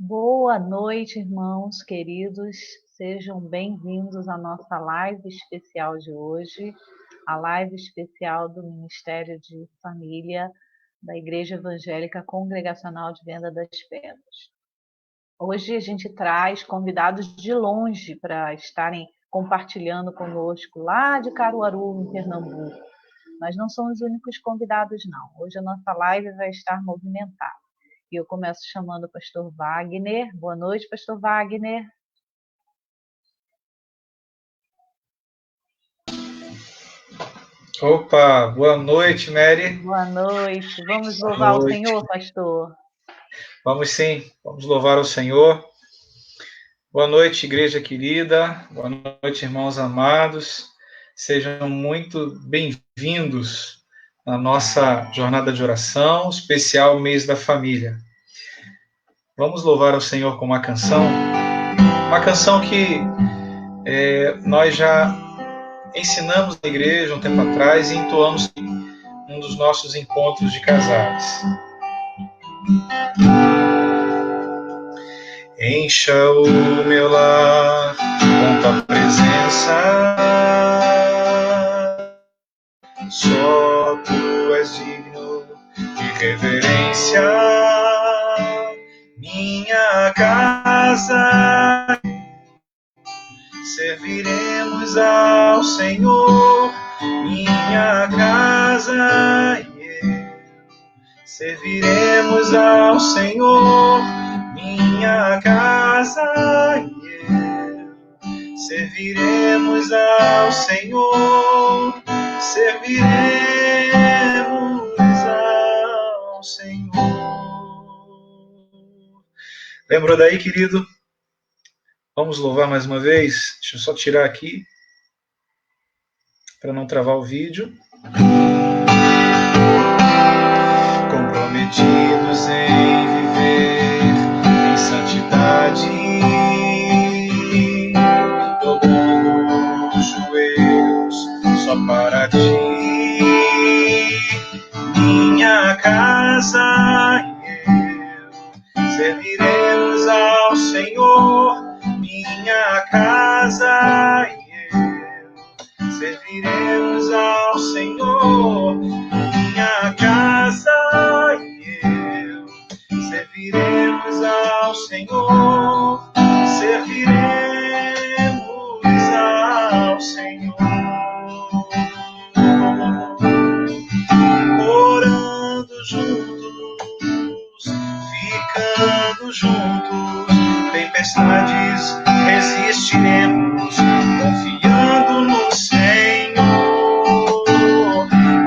Boa noite, irmãos queridos. Sejam bem-vindos à nossa live especial de hoje, a live especial do Ministério de Família da Igreja Evangélica Congregacional de Venda das Pedras. Hoje a gente traz convidados de longe para estarem compartilhando conosco lá de Caruaru, em Pernambuco. Mas não são os únicos convidados, não. Hoje a nossa live vai estar movimentada. E eu começo chamando o pastor Wagner. Boa noite, pastor Wagner. Opa, boa noite, Mary. Boa noite. Vamos Boa louvar o noite. Senhor, pastor? Vamos sim, vamos louvar o Senhor. Boa noite, igreja querida. Boa noite, irmãos amados. Sejam muito bem-vindos na nossa jornada de oração, especial mês da família. Vamos louvar o Senhor com uma canção que nós já ensinamos na igreja um tempo atrás e entoamos em um dos nossos encontros de casais. Encha o meu lar com tua presença, só tu és digno de reverência. Minha casa, serviremos ao Senhor. Minha casa, serviremos ao Senhor. Minha casa, serviremos ao Senhor. Serviremos ao Senhor. Lembrou daí, querido? Vamos louvar mais uma vez? Deixa eu só tirar aqui para não travar o vídeo. Comprometidos em viver em santidade, dobrando os joelhos só para ti. Minha casa e eu serviremos ao Senhor. Minha casa e eu serviremos ao Senhor. Minha casa e eu serviremos ao Senhor. Serviremos ao Senhor. Orando juntos, ficando juntos, tempestades resistiremos, confiando no Senhor.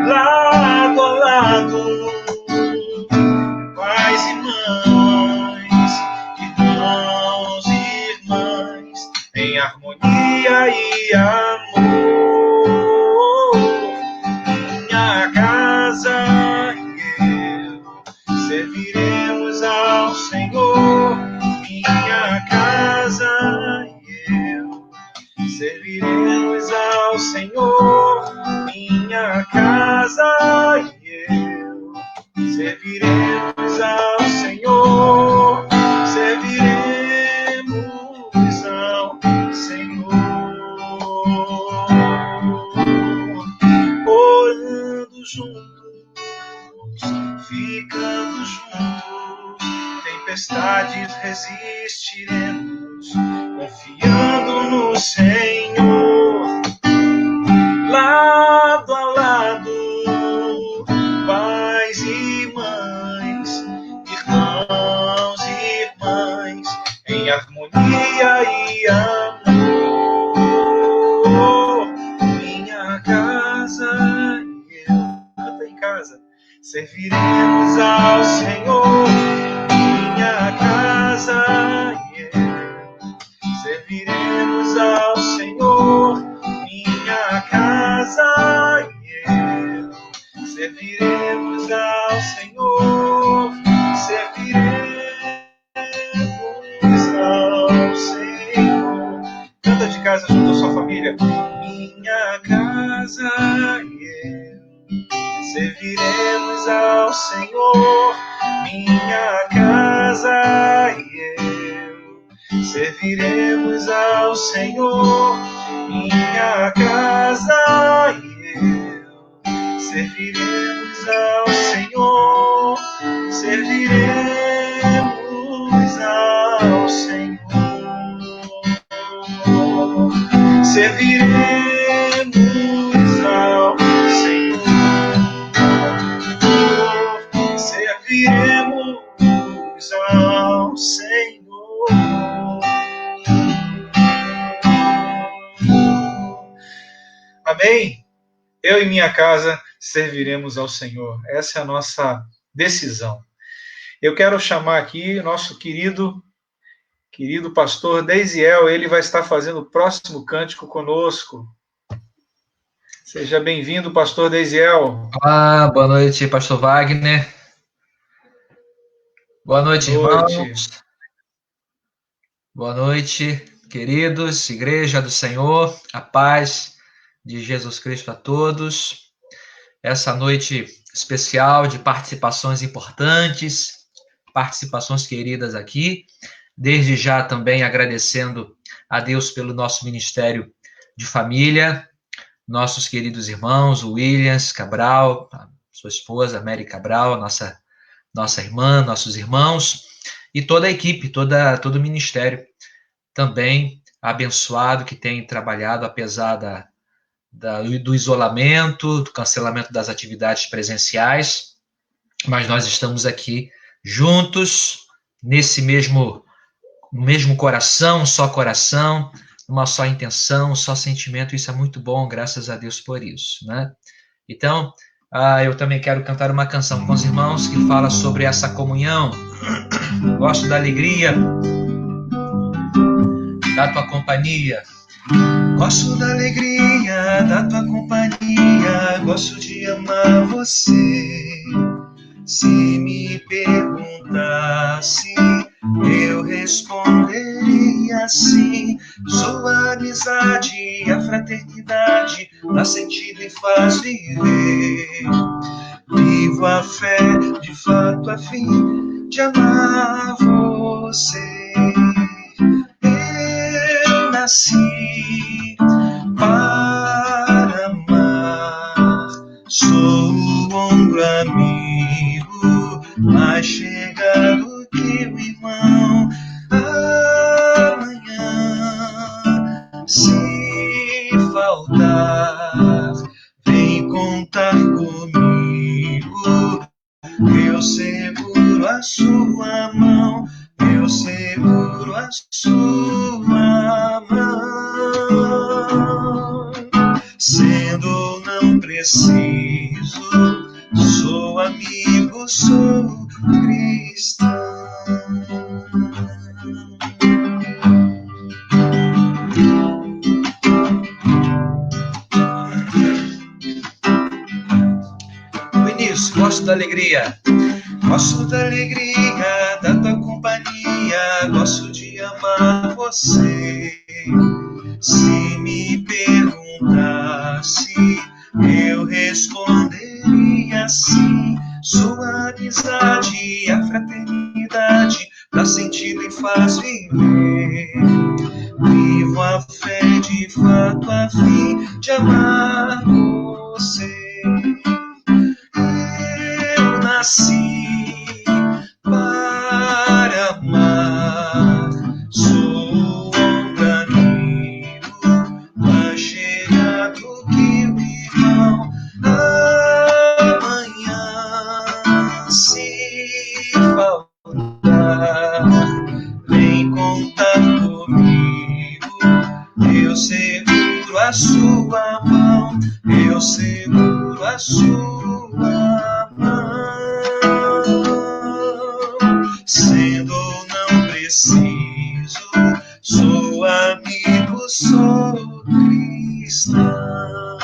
Lado a lado, pais e mães, irmãos e irmãs, em harmonia e amor. Minha casa e eu serviremos ao Senhor. Minha casa e eu serviremos ao Senhor. Minha casa e eu serviremos ao Senhor. Serviremos ao Senhor. Orando juntos, ficando juntos, tempestades resistiremos, confiando no Senhor. Lado a lado, pais e mães, irmãos e irmãs, em harmonia e amor. Minha casa e eu, canta em casa, serviremos ao Senhor. Minha casa e eu serviremos ao Senhor. Minha casa e eu serviremos ao Senhor. Serviremos ao Senhor. Canta de casa junto à sua família. Minha casa e eu serviremos ao Senhor. Minha casa e serviremos ao Senhor, minha casa e eu. Serviremos ao Senhor, serviremos ao Senhor. Serviremos ao Senhor, serviremos ao Senhor. Amém? Eu e minha casa serviremos ao Senhor. Essa é a nossa decisão. Eu quero chamar aqui o nosso querido pastor Deisiel. Ele vai estar fazendo o próximo cântico conosco. Seja bem-vindo, pastor Deisiel. Olá, boa noite, pastor Wagner. Boa noite, irmãos. Boa noite, queridos, Igreja do Senhor, a paz de Jesus Cristo a todos. Essa noite especial de participações importantes, participações queridas aqui. Desde já também agradecendo a Deus pelo nosso Ministério de Família, nossos queridos irmãos, o Williams Cabral, a sua esposa, Mary Cabral, nossa irmã, nossos irmãos, e toda a equipe, todo o ministério também abençoado que tem trabalhado, apesar do isolamento, do cancelamento das atividades presenciais, mas nós estamos aqui juntos, nesse mesmo coração, uma só intenção, um só sentimento. Isso é muito bom, graças a Deus por isso, né? Então, eu também quero cantar uma canção com os irmãos que fala sobre essa comunhão. Gosto da alegria da tua companhia. Gosto da alegria da tua companhia. Gosto de amar você. Se me perguntasse, eu responderia assim: sua amizade e a fraternidade dá sentido e faz viver. Vivo a fé, de fato a fim de amar você. Eu nasci para amar, sou o ombro amigo, mais chegado que o irmão. Amanhã, se faltar, vem contar comigo. Eu seguro a sua mão, eu seguro a sua mão. Sendo ou não preciso, sou amigo, sou cristão. Vinícius, gosto da alegria. Gosto da alegria da tua companhia. Gosto de amar você. Se me perguntasse, eu responderia assim: sua amizade e a fraternidade dá sentido e faz viver. Vivo a fé, de fato a fim de amar você. Eu nasci para amar, sou o ombro amigo, mais chegado que o irmão. Amanhã, se faltar, vem contar comigo. Eu seguro a sua mão, eu seguro a sua mão. Sendo ou não preciso, sou amigo, sou cristão.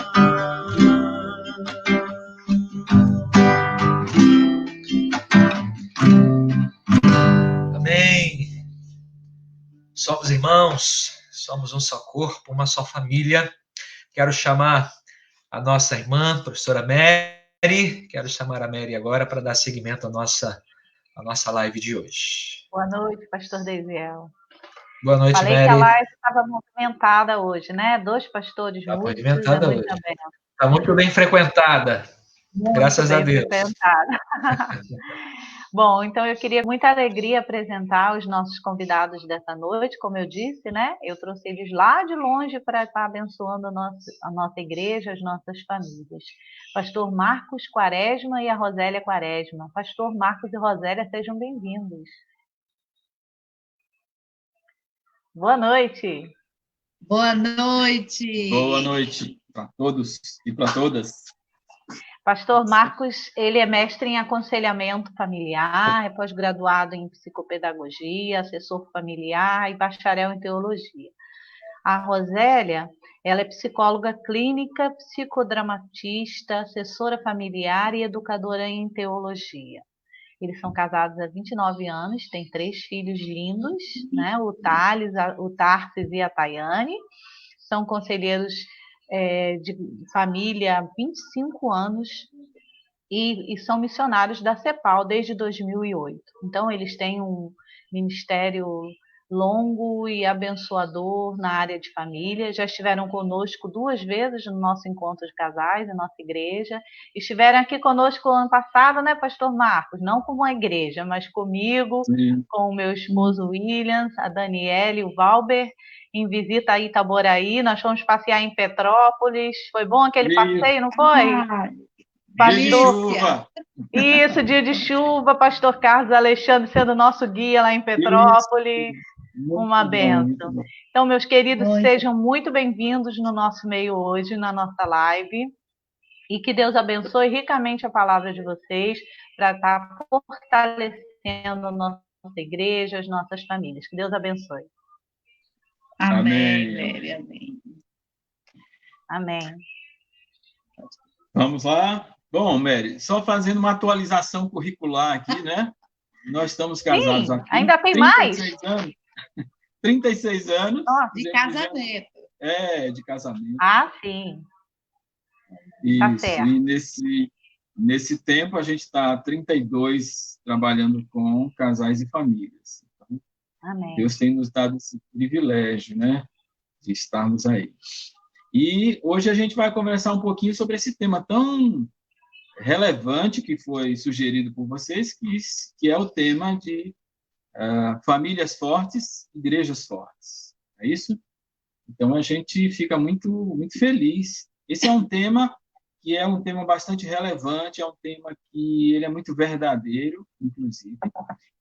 Amém. Somos irmãos, somos um só corpo, uma só família. Quero chamar a nossa irmã, professora Mary. Quero chamar a Mary agora para dar seguimento à nossa live de hoje. Boa noite, pastor Deisiel. Boa noite, Falei que a Mary. live estava movimentada hoje, né? 2 pastores Está músicos, é movimentada hoje. muita bênção. Está muito bem frequentada. Muito Graças a bem Deus. frequentada. Bom, então eu queria com muita alegria apresentar os nossos convidados dessa noite, como eu disse, né? Eu trouxe eles lá de longe para estar abençoando a nossa igreja, as nossas famílias. Pastor Marcos Quaresma e a Rosélia Quaresma. Pastor Marcos e Rosélia, sejam bem-vindos. Boa noite. Boa noite. Boa noite para todos e para todas. Pastor Marcos, ele é mestre em aconselhamento familiar, é pós-graduado em psicopedagogia, assessor familiar e bacharel em teologia. A Rosélia, ela é psicóloga clínica, psicodramatista, assessora familiar e educadora em teologia. Eles são casados há 29 anos, têm 3 filhos lindos, né? O Thales, o Tarsis e a Tayane. São conselheiros de família há 25 anos e são missionários da CEPAL desde 2008. Então, eles têm um ministério longo e abençoador na área de família. Já estiveram conosco 2 vezes no nosso encontro de casais, na nossa igreja. Estiveram aqui conosco ano passado, né, Pastor Marcos? Não como uma igreja, mas comigo, Sim. com o meu esposo Williams, a Daniele, o Valber, em visita a Itaboraí. Nós fomos passear em Petrópolis. Foi bom aquele passeio, não foi? Dia de chuva. Isso, dia de chuva, Pastor Carlos Alexandre sendo nosso guia lá em Petrópolis. Uma bênção. Então, meus queridos, sejam muito bem-vindos no nosso meio hoje, na nossa live. E que Deus abençoe ricamente a palavra de vocês para estar fortalecendo a nossa igreja, as nossas famílias. Que Deus abençoe. Amém, Mary, amém. Amém. Vamos lá? Bom, Mary, só fazendo uma atualização curricular aqui, né? Nós estamos casados Sim, aqui. ainda tem 36 mais? anos. 36 anos. Nossa. De casamento. De casamento. Ah, sim. Isso. Tá certo. E nesse tempo a gente está 32 trabalhando com casais e famílias. Então, Amém. Deus tem nos dado esse privilégio, né? De estarmos aí. E hoje a gente vai conversar um pouquinho sobre esse tema tão relevante que foi sugerido por vocês, que é o tema de famílias fortes, igrejas fortes. É isso? Então, a gente fica muito, muito feliz. Esse é um tema que é um tema bastante relevante, é um tema que ele é muito verdadeiro, inclusive.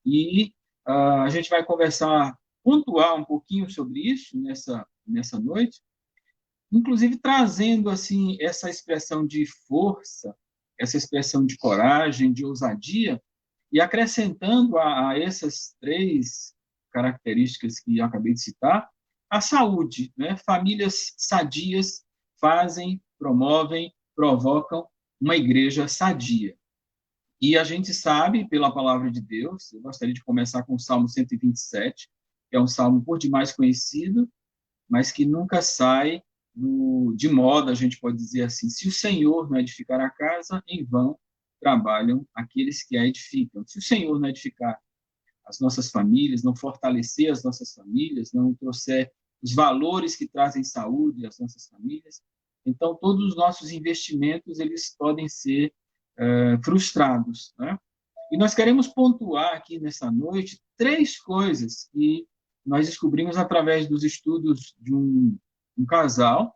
E a gente vai pontuar um pouquinho sobre isso nessa noite, inclusive trazendo assim essa expressão de força, essa expressão de coragem, de ousadia, e acrescentando a essas 3 características que eu acabei de citar, a saúde, né? Famílias sadias fazem, promovem, provocam uma igreja sadia. E a gente sabe, pela palavra de Deus, eu gostaria de começar com o Salmo 127, que é um salmo por demais conhecido, mas que nunca sai de moda, a gente pode dizer assim: se o Senhor não edificar a casa, em vão trabalham aqueles que a edificam. Se o Senhor não edificar as nossas famílias, não fortalecer as nossas famílias, não trouxer os valores que trazem saúde às nossas famílias, então todos os nossos investimentos eles podem ser frustrados, né? E nós queremos pontuar aqui nessa noite 3 coisas que nós descobrimos através dos estudos de um casal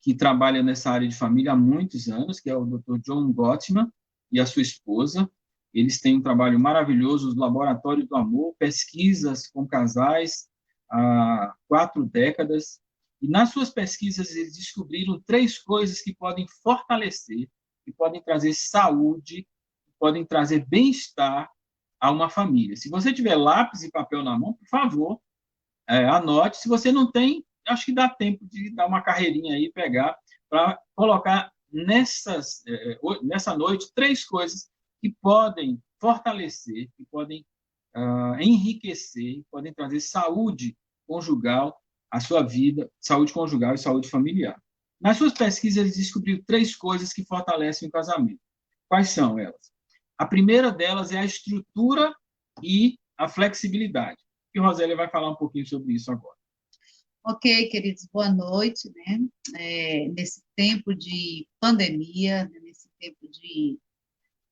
que trabalha nessa área de família há muitos anos, que é o Dr. John Gottman e a sua esposa. Eles têm um trabalho maravilhoso, os Laboratórios do Amor, pesquisas com casais há 4 décadas. E nas suas pesquisas eles descobriram 3 coisas que podem fortalecer, que podem trazer saúde, que podem trazer bem-estar a uma família. Se você tiver lápis e papel na mão, por favor, anote. Se você não tem, acho que dá tempo de dar uma carreirinha aí, pegar, para colocar nessa noite 3 coisas que podem fortalecer, que podem enriquecer, podem trazer saúde conjugal à sua vida, saúde conjugal e saúde familiar. Nas suas pesquisas, eles descobriram 3 coisas que fortalecem o casamento. Quais são elas? A primeira delas é a estrutura e a flexibilidade. que Rosélia vai falar um pouquinho sobre isso agora. Ok, queridos, boa noite, né? Nesse tempo de pandemia, né, nesse tempo de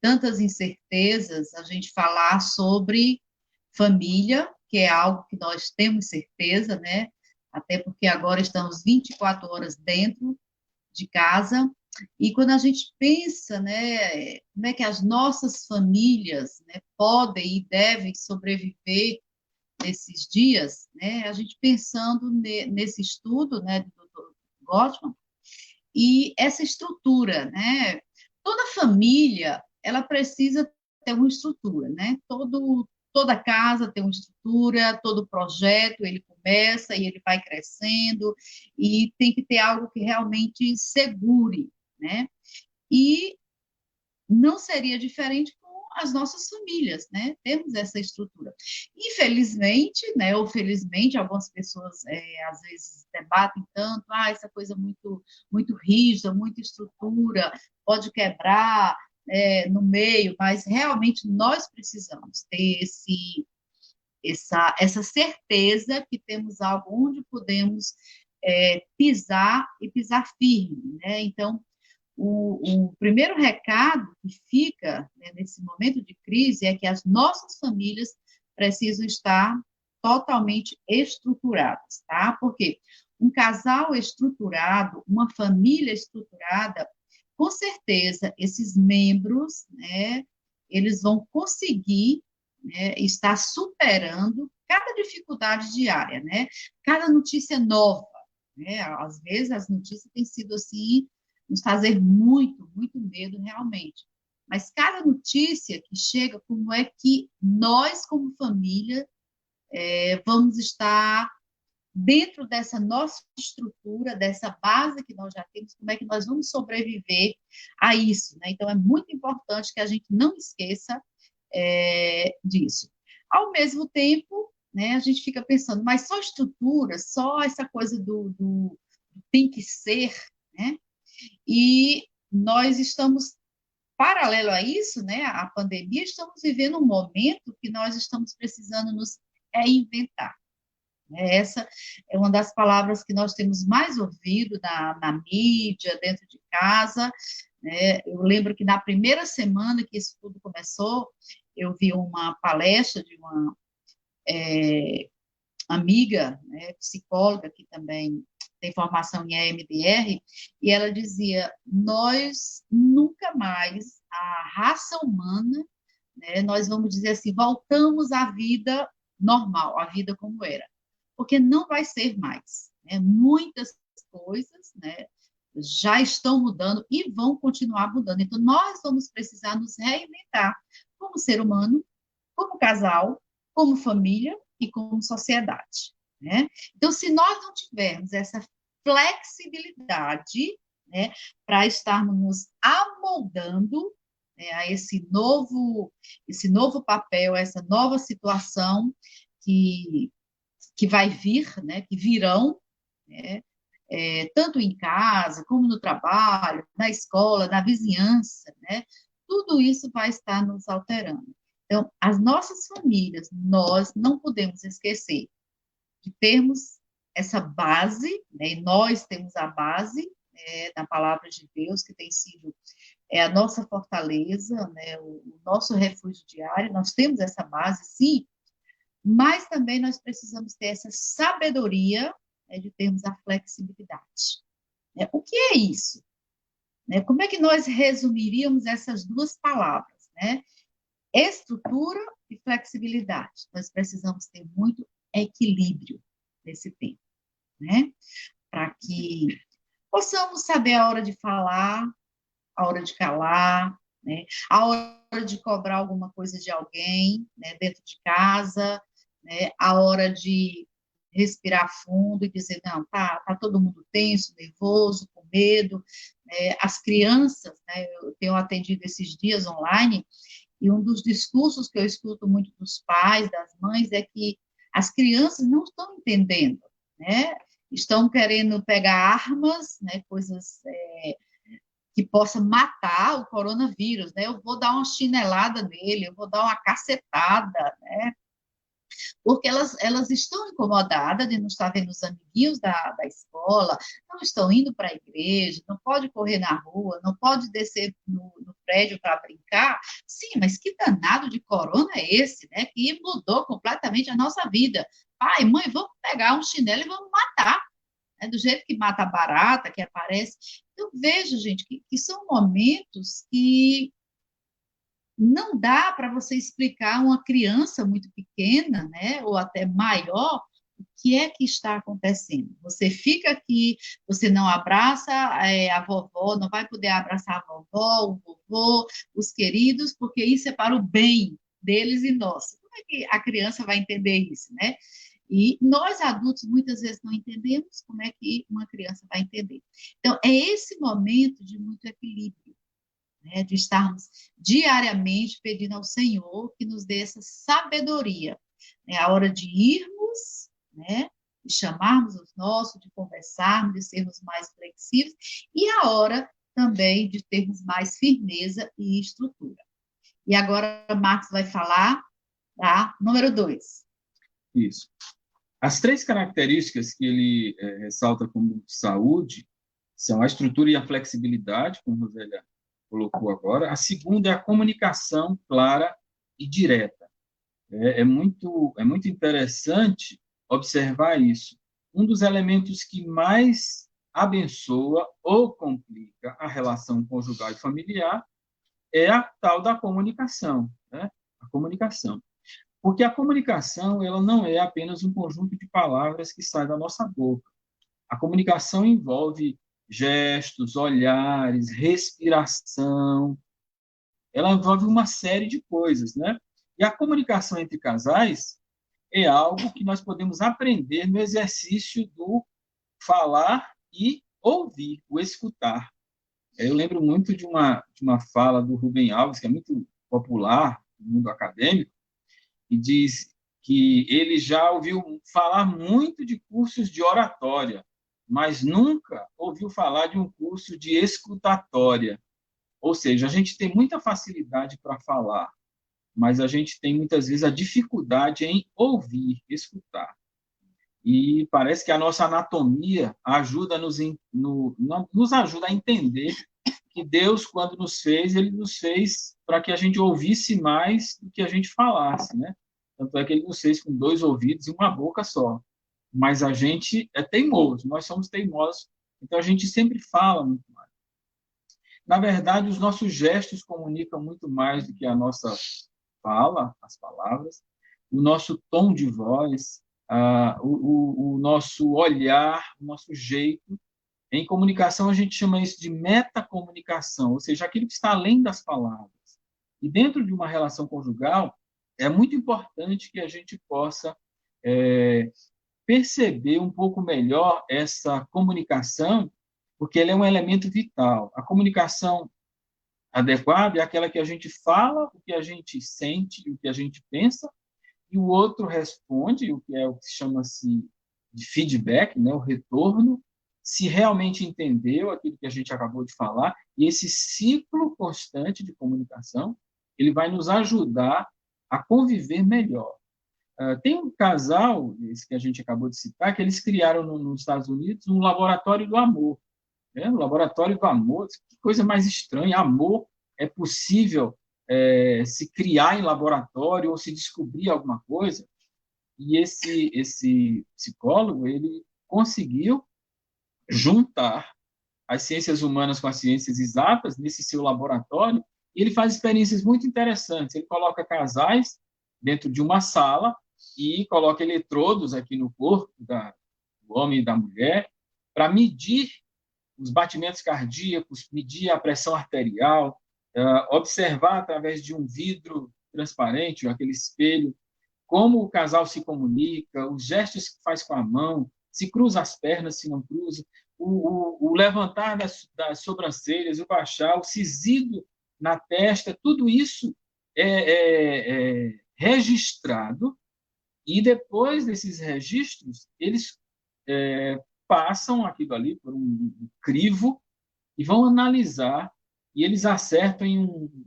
tantas incertezas, a gente falar sobre família, que é algo que nós temos certeza, né? Até porque agora estamos 24 horas dentro de casa, e quando a gente pensa, né, como é que as nossas famílias, né, podem e devem sobreviver nesses dias, né, a gente pensando nesse estudo, né, do Dr. Gottman, e essa estrutura, né, toda família, ela precisa ter uma estrutura, né, toda casa tem uma estrutura, todo projeto, ele começa e ele vai crescendo, e tem que ter algo que realmente segure, né, e não seria diferente com as nossas famílias, né? Temos essa estrutura. Infelizmente, né, ou felizmente, algumas pessoas às vezes debatem tanto, essa coisa muito rígida, muita estrutura, pode quebrar no meio, mas realmente nós precisamos ter essa certeza que temos algo onde podemos pisar e pisar firme, né? Então, o primeiro recado que fica, né, nesse momento de crise é que as nossas famílias precisam estar totalmente estruturadas, tá? Porque um casal estruturado, uma família estruturada, com certeza esses membros, né, eles vão conseguir, né, estar superando cada dificuldade diária, né? Cada notícia nova, né? Às vezes as notícias têm sido assim, nos fazer muito medo realmente. Mas cada notícia que chega, como é que nós, como família, vamos estar dentro dessa nossa estrutura, dessa base que nós já temos, como é que nós vamos sobreviver a isso, né? Então, é muito importante que a gente não esqueça disso. Ao mesmo tempo, né, a gente fica pensando, mas só estrutura, só essa coisa do tem que ser, né? E nós estamos, paralelo a isso, né, a pandemia, estamos vivendo um momento que nós estamos precisando nos reinventar. Essa é uma das palavras que nós temos mais ouvido na mídia, dentro de casa, né? Eu lembro que na primeira semana que isso tudo começou, eu vi uma palestra de uma amiga, né, psicóloga, que também tem formação em EMDR, e ela dizia, nós nunca mais, a raça humana, né, nós vamos dizer assim, voltamos à vida normal, à vida como era, porque não vai ser mais, né, muitas coisas, né, já estão mudando e vão continuar mudando, então nós vamos precisar nos reinventar como ser humano, como casal, como família e como sociedade, né? Então, se nós não tivermos essa flexibilidade, né, para estarmos nos amoldando, né, a esse novo papel, essa nova situação que vai vir, né, que virão, né, tanto em casa, como no trabalho, na escola, na vizinhança, né, tudo isso vai estar nos alterando. Então, as nossas famílias, nós não podemos esquecer de termos essa base, né, e nós temos a base da palavra de Deus, que tem sido a nossa fortaleza, né, o nosso refúgio diário, nós temos essa base, sim, mas também nós precisamos ter essa sabedoria, né, de termos a flexibilidade. Né? O que é isso? Né? Como é que nós resumiríamos essas duas palavras? Né? Estrutura e flexibilidade. Nós precisamos ter muito equilíbrio nesse tempo, né? Para que possamos saber a hora de falar, a hora de calar, né? A hora de cobrar alguma coisa de alguém, né? Dentro de casa, né? A hora de respirar fundo e dizer, não, tá todo mundo tenso, nervoso, com medo. Né? As crianças, né? Eu tenho atendido esses dias online, e um dos discursos que eu escuto muito dos pais, das mães, é que as crianças não estão entendendo, né? Estão querendo pegar armas, né? Coisas que possam matar o coronavírus, né? Eu vou dar uma chinelada nele, eu vou dar uma cacetada, né? porque elas estão incomodadas de não estar vendo os amiguinhos da escola, não estão indo para a igreja, não pode correr na rua, não pode descer no prédio para brincar. Sim, mas que danado de corona é esse, né? Que mudou completamente a nossa vida. Pai, mãe, vamos pegar um chinelo e vamos matar. Né? Do jeito que mata a barata, que aparece. Eu vejo, gente, que são momentos que não dá para você explicar a uma criança muito pequena, né, ou até maior, o que é que está acontecendo. Você fica aqui, você não abraça a vovó, não vai poder abraçar a vovó, o vovô, os queridos, porque isso é para o bem deles e nosso. Como é que a criança vai entender isso, né? E nós, adultos, muitas vezes não entendemos como é que uma criança vai entender. Então, é esse momento de muito equilíbrio, né, de estarmos diariamente pedindo ao Senhor que nos dê essa sabedoria, né, a hora de irmos, né, de chamarmos os nossos, de conversarmos, de sermos mais flexíveis, e a hora também de termos mais firmeza e estrutura. E agora Marcos vai falar da número 2. Isso. As 3 características que ele ressalta como saúde são a estrutura e a flexibilidade, como a Rosélia colocou agora. A segunda é a comunicação clara e direta. É muito interessante observar isso. Um dos elementos que mais abençoa ou complica a relação conjugal e familiar é a tal da comunicação, né? A comunicação. Porque a comunicação, ela não é apenas um conjunto de palavras que sai da nossa boca. A comunicação envolve gestos, olhares, respiração. Ela envolve uma série de coisas, né? E a comunicação entre casais é algo que nós podemos aprender no exercício do falar e ouvir, o escutar. Eu lembro muito de uma fala do Rubem Alves, que é muito popular no mundo acadêmico, e diz que ele já ouviu falar muito de cursos de oratória, mas nunca ouviu falar de um curso de escutatória. Ou seja, a gente tem muita facilidade para falar, mas a gente tem muitas vezes a dificuldade em ouvir, escutar. E parece que a nossa anatomia nos ajuda a entender que Deus, quando nos fez, ele nos fez para que a gente ouvisse mais do que a gente falasse, né? Tanto é que ele nos fez com 2 ouvidos e uma boca só. Mas a gente é teimoso, nós somos teimosos, então a gente sempre fala muito mais. Na verdade, os nossos gestos comunicam muito mais do que a nossa fala, as palavras, o nosso tom de voz, o nosso olhar, o nosso jeito. Em comunicação, a gente chama isso de metacomunicação, ou seja, aquilo que está além das palavras. E dentro de uma relação conjugal, é muito importante que a gente possa perceber um pouco melhor essa comunicação, porque ela é um elemento vital. A comunicação adequada é aquela que a gente fala o que a gente sente, o que a gente pensa, e o outro responde, o que é o que chama-se de feedback, né, o retorno, se realmente entendeu aquilo que a gente acabou de falar, e esse ciclo constante de comunicação, ele vai nos ajudar a conviver melhor. Tem um casal, esse que a gente acabou de citar, que eles criaram nos Estados Unidos um laboratório do amor. Né? Um laboratório do amor, que coisa mais estranha, amor é possível se criar em laboratório ou se descobrir alguma coisa. E esse psicólogo, ele conseguiu juntar as ciências humanas com as ciências exatas nesse seu laboratório, e ele faz experiências muito interessantes. Ele coloca casais dentro de uma sala e coloca eletrodos aqui no corpo do homem e da mulher para medir os batimentos cardíacos, medir a pressão arterial, observar através de um vidro transparente, aquele espelho, como o casal se comunica, os gestos que faz com a mão, se cruza as pernas, se não cruza, o levantar das sobrancelhas, o baixar, o sisido na testa, tudo isso é registrado, e depois desses registros, eles passam aquilo ali por um crivo e vão analisar, e eles acertam em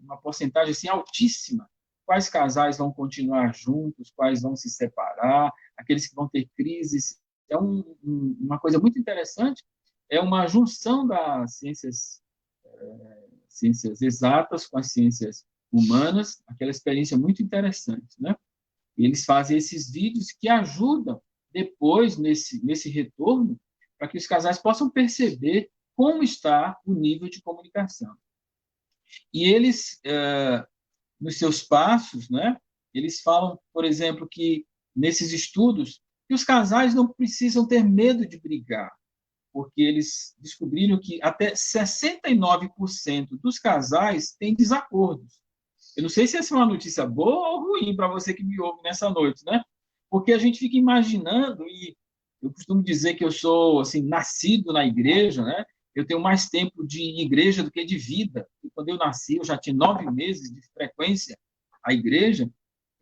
uma porcentagem assim, altíssima quais casais vão continuar juntos, quais vão se separar, aqueles que vão ter crises. É uma coisa muito interessante, é uma junção das ciências exatas com as ciências humanas, aquela experiência muito interessante, né? E eles fazem esses vídeos que ajudam depois, nesse retorno, para que os casais possam perceber como está o nível de comunicação. E eles, nos seus passos, né, eles falam, por exemplo, que nesses estudos, que os casais não precisam ter medo de brigar, porque eles descobriram que até 69% dos casais têm desacordos. Eu não sei se essa é uma notícia boa ou ruim para você que me ouve nessa noite, né? Porque a gente fica imaginando, e eu costumo dizer que eu sou assim, nascido na igreja, né? Eu tenho mais tempo de igreja do que de vida. E quando eu nasci, eu já tinha 9 meses de frequência à igreja.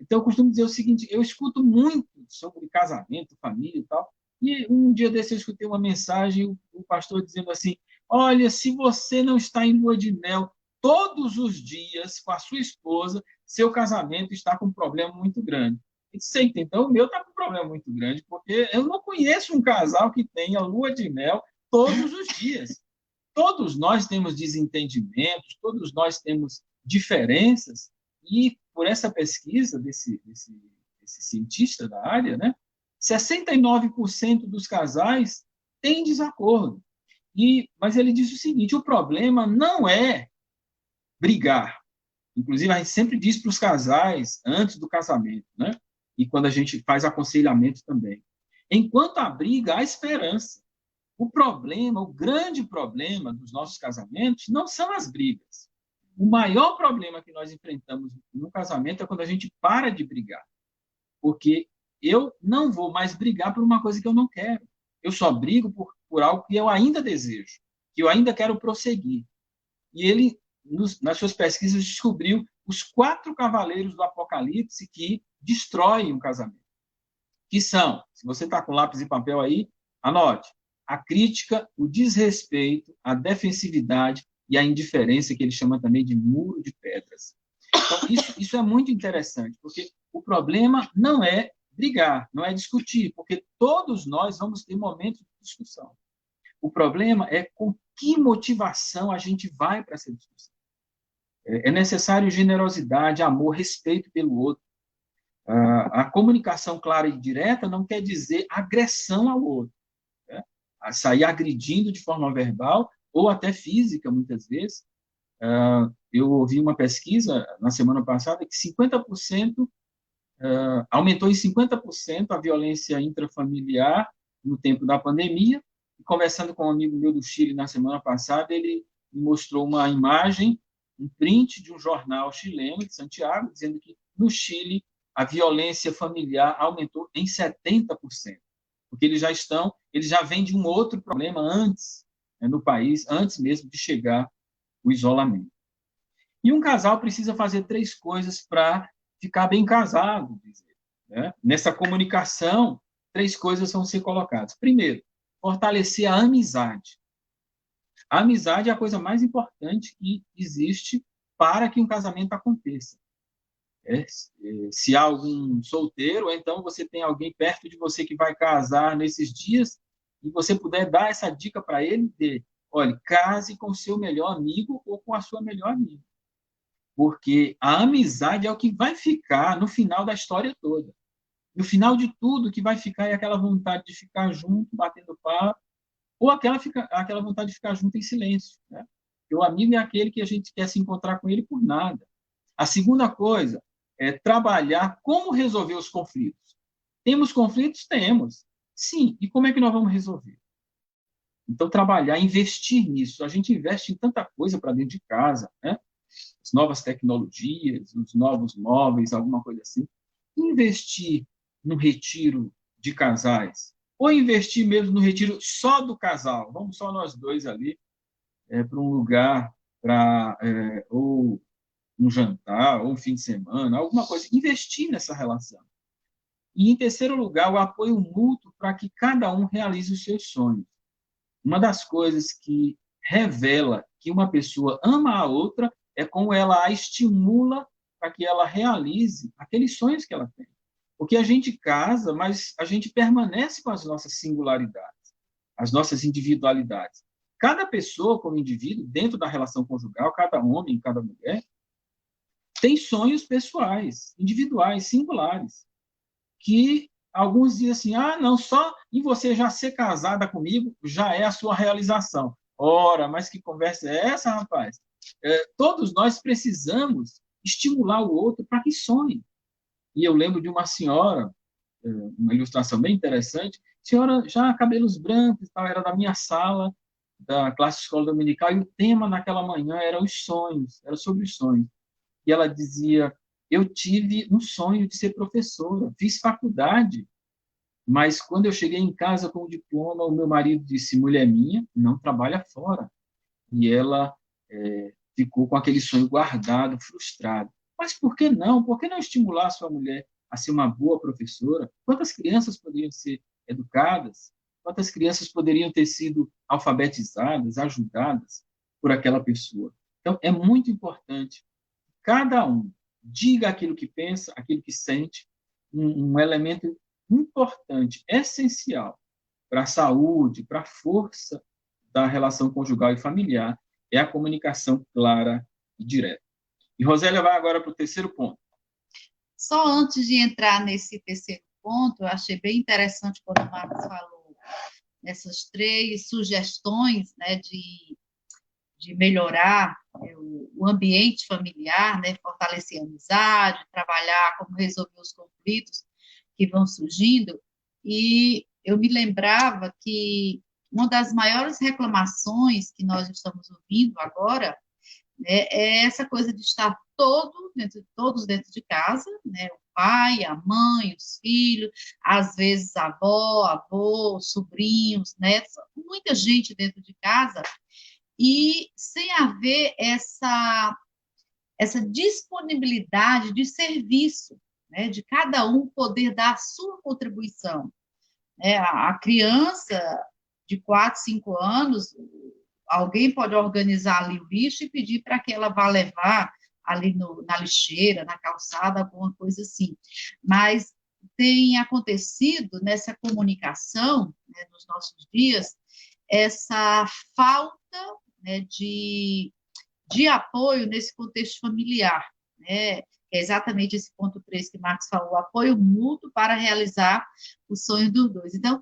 Então, eu costumo dizer o seguinte, eu escuto muito sobre casamento, família e tal, e um dia desse eu escutei uma mensagem, o pastor dizendo assim, olha, se você não está em lua de mel todos os dias com a sua esposa, seu casamento está com um problema muito grande. E disse, então o meu está com um problema muito grande, porque eu não conheço um casal que tenha lua de mel todos os dias. Todos nós temos desentendimentos, todos nós temos diferenças, e por essa pesquisa desse cientista da área, né, 69% dos casais têm desacordo. Mas ele diz o seguinte, o problema não é brigar. Inclusive, a gente sempre diz para os casais, antes do casamento, né, e quando a gente faz aconselhamento também, enquanto há briga, há esperança. O problema, o grande problema dos nossos casamentos não são as brigas. O maior problema que nós enfrentamos no casamento é quando a gente para de brigar. Porque eu não vou mais brigar por uma coisa que eu não quero. Eu só brigo por algo que eu ainda desejo, que eu ainda quero prosseguir. E ele, nas suas pesquisas, descobriu os 4 cavaleiros do Apocalipse que destroem um casamento. Que são, se você está com lápis e papel aí, anote. A crítica, o desrespeito, a defensividade e a indiferença, que ele chama também de muro de pedras. Então, isso é muito interessante, porque o problema não é brigar, não é discutir, porque todos nós vamos ter momentos de discussão. O problema é com que motivação a gente vai para essa discussão. É necessário generosidade, amor, respeito pelo outro. A comunicação clara e direta não quer dizer agressão ao outro. Sair agredindo de forma verbal ou até física, muitas vezes. Eu ouvi uma pesquisa na semana passada que 50% aumentou em 50% a violência intrafamiliar no tempo da pandemia. E conversando com um amigo meu do Chile na semana passada, ele me mostrou uma imagem, um print de um jornal chileno de Santiago, dizendo que no Chile a violência familiar aumentou em 70%. Porque eles já vêm de um outro problema antes, né, no país, antes mesmo de chegar o isolamento. E um casal precisa fazer 3 coisas para ficar bem casado, né? Nessa comunicação, 3 coisas vão ser colocadas. Primeiro, fortalecer a amizade. A amizade é a coisa mais importante que existe para que um casamento aconteça. Se há algum solteiro, ou então você tem alguém perto de você que vai casar nesses dias, e você puder dar essa dica para ele, olha, case com o seu melhor amigo ou com a sua melhor amiga. Porque a amizade é o que vai ficar no final da história toda. No final de tudo, o que vai ficar é aquela vontade de ficar junto, batendo papo, ou aquela vontade de ficar junto em silêncio. Né? Porque o amigo é aquele que a gente quer se encontrar com ele por nada. A segunda coisa é trabalhar como resolver os conflitos. Temos conflitos? Temos. Sim. E como é que nós vamos resolver? Então, trabalhar, investir nisso. A gente investe em tanta coisa para dentro de casa, né? As novas tecnologias, os novos móveis, alguma coisa assim. Investir no retiro de casais. Ou investir mesmo no retiro só do casal. Vamos só nós dois ali para um lugar, ou um jantar, ou um fim de semana, alguma coisa. Investir nessa relação. E, em terceiro lugar, o apoio mútuo para que cada um realize os seus sonhos. Uma das coisas que revela que uma pessoa ama a outra é como ela a estimula para que ela realize aqueles sonhos que ela tem. Porque a gente casa, mas a gente permanece com as nossas singularidades, as nossas individualidades. Cada pessoa, como indivíduo, dentro da relação conjugal, cada homem, cada mulher, tem sonhos pessoais, individuais, singulares, que alguns dizem assim, não, só em você já ser casada comigo já é a sua realização. Ora, mas que conversa é essa, rapaz? Todos nós precisamos estimular o outro para que sonhe. E eu lembro de uma senhora, uma ilustração bem interessante, senhora já cabelos brancos, tal, era da minha sala, da classe de escola dominical, e o tema naquela manhã era os sonhos, era sobre os sonhos. E ela dizia, eu tive um sonho de ser professora, fiz faculdade, mas quando eu cheguei em casa com o diploma, o meu marido disse, mulher minha, não trabalha fora. E ela ficou com aquele sonho guardado, frustrado. Mas por que não? Por que não estimular a sua mulher a ser uma boa professora? Quantas crianças poderiam ser educadas? Quantas crianças poderiam ter sido alfabetizadas, ajudadas por aquela pessoa? Então, é muito importante cada um diga aquilo que pensa, aquilo que sente, um elemento importante, essencial para a saúde, para a força da relação conjugal e familiar, é a comunicação clara e direta. E Rosélia vai agora para o terceiro ponto. Só antes de entrar nesse terceiro ponto, eu achei bem interessante quando o Marcos falou nessas 3 sugestões, né, de melhorar o ambiente familiar, né, fortalecer a amizade, trabalhar como resolver os conflitos que vão surgindo. E eu me lembrava que uma das maiores reclamações que nós estamos ouvindo agora, né, é essa coisa de estar todos dentro de casa, né, o pai, a mãe, os filhos, às vezes a avó, avô, sobrinhos, netos, muita gente dentro de casa, e sem haver essa disponibilidade de serviço, né, de cada um poder dar a sua contribuição. A criança de 4, 5 anos, alguém pode organizar ali o lixo e pedir para que ela vá levar ali na lixeira, na calçada, alguma coisa assim. Mas tem acontecido nessa comunicação, né, nos nossos dias, essa falta, né, de apoio nesse contexto familiar, né? É exatamente esse ponto 3 que Marcos falou, apoio mútuo para realizar o sonho dos dois. Então,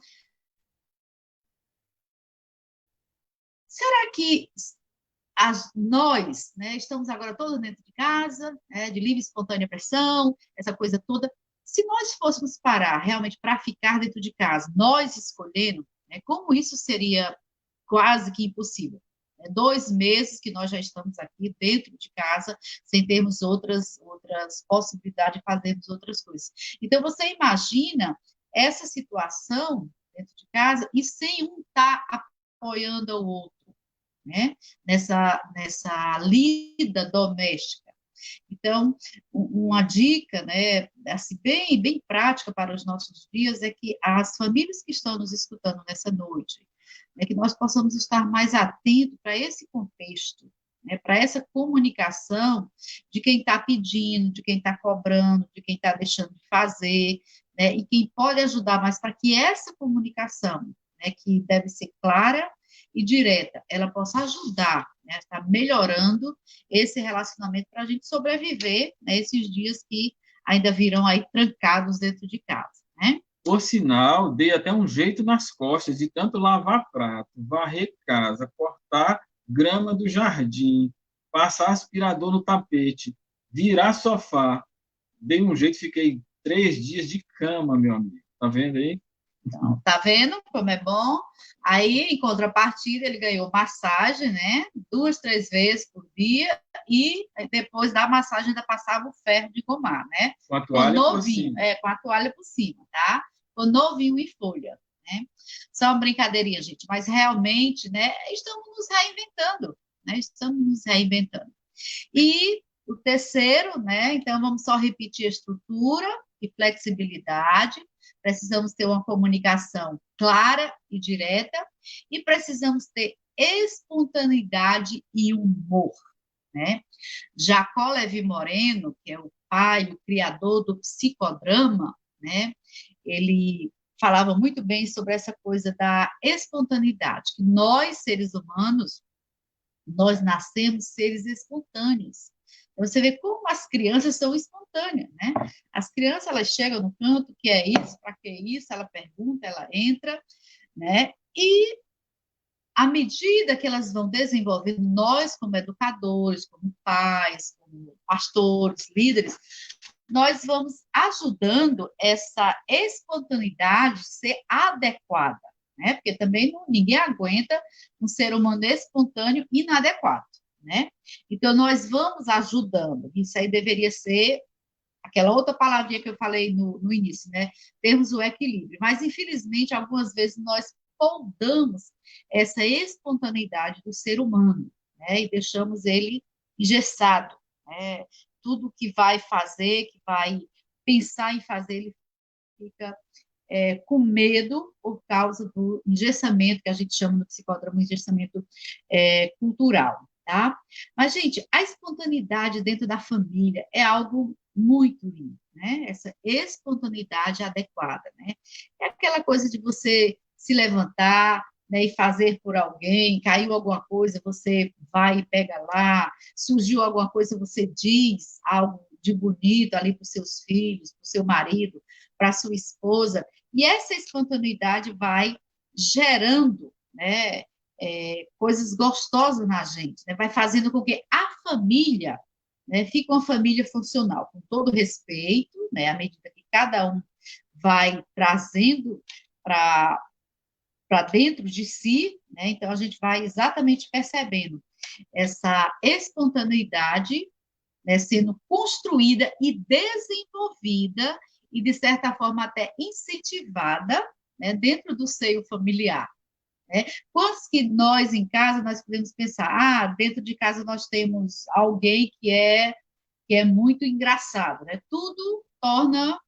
será que nós, né, estamos agora todos dentro de casa, né, de livre e espontânea pressão, essa coisa toda, se nós fôssemos parar realmente para ficar dentro de casa, nós escolhendo, né, como isso seria quase que impossível? 2 meses que nós já estamos aqui dentro de casa, sem termos outras possibilidades de fazermos outras coisas. Então, você imagina essa situação dentro de casa e sem um estar apoiando o outro, né? Nessa lida doméstica. Então, uma dica, né, assim, bem prática para os nossos dias é que as famílias que estão nos escutando nessa noite, né, que nós possamos estar mais atentos para esse contexto, né, para essa comunicação de quem está pedindo, de quem está cobrando, de quem está deixando de fazer, né, e quem pode ajudar mais para que essa comunicação, né, que deve ser clara e direta, ela possa ajudar, né, a estar melhorando esse relacionamento para a gente sobreviver, né, esses dias que ainda virão aí trancados dentro de casa, né? Por sinal, dei até um jeito nas costas de tanto lavar prato, varrer casa, cortar grama do jardim, passar aspirador no tapete, virar sofá. Dei um jeito, fiquei 3 dias de cama, meu amigo. Tá vendo aí? Então, tá vendo como é bom? Aí, em contrapartida, ele ganhou massagem, né? 2, 3 vezes por dia, e depois da massagem ainda passava o ferro de gomar, né? Com a toalha novinho, por cima. com a toalha por cima, tá? Com novinho em folha, né? Só uma brincadeirinha, gente, mas realmente, né? Estamos nos reinventando, né? Estamos nos reinventando. E o terceiro, né? Então, vamos só repetir a estrutura e flexibilidade. Precisamos ter uma comunicação clara e direta e precisamos ter espontaneidade e humor. né? Jacó Levi Moreno, que é o pai, o criador do psicodrama, né? Ele falava muito bem sobre essa coisa da espontaneidade, que nós, seres humanos, nós nascemos seres espontâneos. Então, você vê como as crianças são espontâneas, né? As crianças, elas chegam no canto, que é isso, para que isso, ela pergunta, ela entra, né? E à medida que elas vão desenvolvendo, nós, como educadores, como pais, como pastores, líderes, nós vamos ajudando essa espontaneidade ser adequada, né? Porque também ninguém aguenta um ser humano espontâneo inadequado, né? Então, nós vamos ajudando. Isso aí deveria ser aquela outra palavrinha que eu falei no início, né? Termos o equilíbrio. Mas, infelizmente, algumas vezes nós podamos essa espontaneidade do ser humano, né? E deixamos ele engessado, né? Tudo que vai fazer, que vai pensar em fazer, ele fica com medo por causa do engessamento, que a gente chama no psicodrama, engessamento cultural, tá? Mas, gente, a espontaneidade dentro da família é algo muito lindo, né? Essa espontaneidade adequada, né? É aquela coisa de você se levantar, né, e fazer por alguém, caiu alguma coisa, você vai e pega lá, surgiu alguma coisa, você diz algo de bonito ali para os seus filhos, para o seu marido, para a sua esposa, e essa espontaneidade vai gerando, né, coisas gostosas na gente, né, vai fazendo com que a família, né, fique uma família funcional, com todo respeito, né, à medida que cada um vai trazendo para dentro de si, né, então a gente vai exatamente percebendo essa espontaneidade, né, sendo construída e desenvolvida e, de certa forma, até incentivada, né, dentro do seio familiar. Né? Quantos que nós, em casa, nós podemos pensar, dentro de casa nós temos alguém que é muito engraçado, né? Tudo torna,